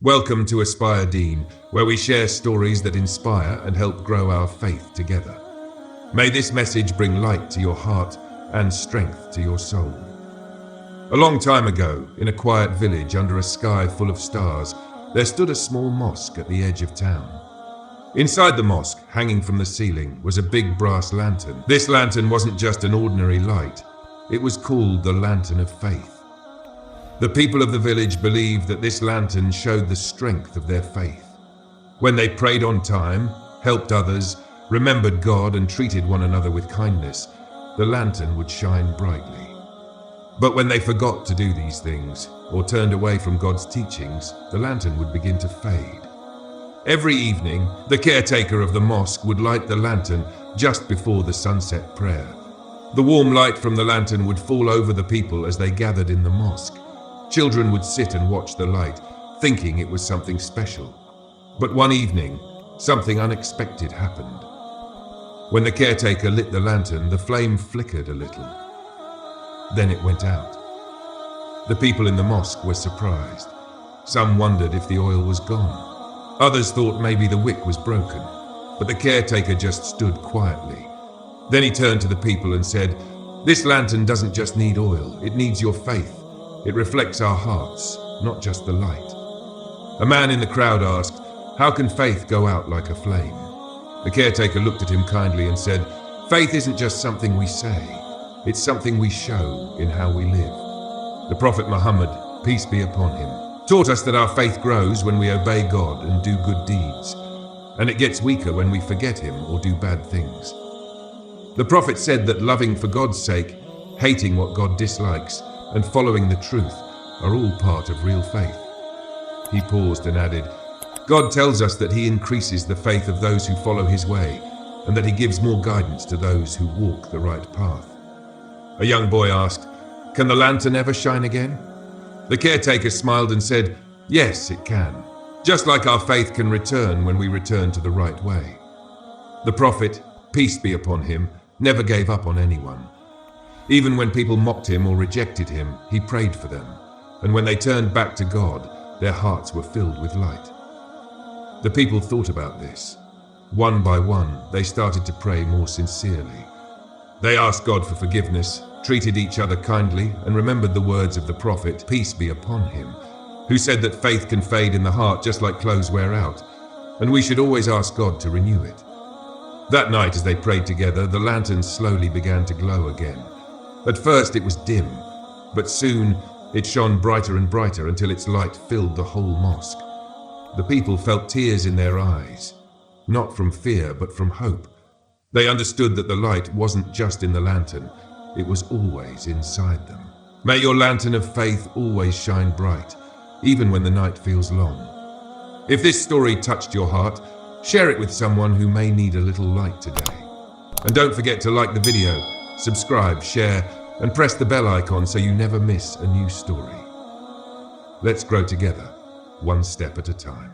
Welcome to Aspire Deen, where we share stories that inspire and help grow our faith together. May this message bring light to your heart and strength to your soul. A long time ago, in a quiet village under a sky full of stars, there stood a small mosque at the edge of town. Inside the mosque, hanging from the ceiling, was a big brass lantern. This lantern wasn't just an ordinary light. It was called the Lantern of Faith. The people of the village believed that this lantern showed the strength of their faith. When they prayed on time, helped others, remembered God and treated one another with kindness, the lantern would shine brightly. But when they forgot to do these things, or turned away from God's teachings, the lantern would begin to fade. Every evening, the caretaker of the mosque would light the lantern just before the sunset prayer. The warm light from the lantern would fall over the people as they gathered in the mosque. Children would sit and watch the light, thinking it was something special. But one evening, something unexpected happened. When the caretaker lit the lantern, the flame flickered a little. Then it went out. The people in the mosque were surprised. Some wondered if the oil was gone. Others thought maybe the wick was broken. But the caretaker just stood quietly. Then he turned to the people and said, "This lantern doesn't just need oil, it needs your faith. It reflects our hearts, not just the light." A man in the crowd asked, "How can faith go out like a flame?" The caretaker looked at him kindly and said, "Faith isn't just something we say, it's something we show in how we live." The Prophet Muhammad, peace be upon him, taught us that our faith grows when we obey God and do good deeds, and it gets weaker when we forget him or do bad things. The Prophet said that loving for God's sake, hating what God dislikes, and following the truth are all part of real faith. He paused and added, "God tells us that he increases the faith of those who follow his way, and that he gives more guidance to those who walk the right path." A young boy asked, "Can the lantern ever shine again?" The caretaker smiled and said, "Yes, it can. Just like our faith can return when we return to the right way." The Prophet, peace be upon him, never gave up on anyone. Even when people mocked him or rejected him, he prayed for them. And when they turned back to God, their hearts were filled with light. The people thought about this. One by one, they started to pray more sincerely. They asked God for forgiveness, treated each other kindly, and remembered the words of the Prophet, peace be upon him, who said that faith can fade in the heart just like clothes wear out, and we should always ask God to renew it. That night, as they prayed together, the lantern slowly began to glow again. At first it was dim, but soon it shone brighter and brighter until its light filled the whole mosque. The people felt tears in their eyes, not from fear but from hope. They understood that the light wasn't just in the lantern, it was always inside them. May your lantern of faith always shine bright, even when the night feels long. If this story touched your heart, share it with someone who may need a little light today. And don't forget to like the video, subscribe, share, and press the bell icon so you never miss a new story. Let's grow together, one step at a time.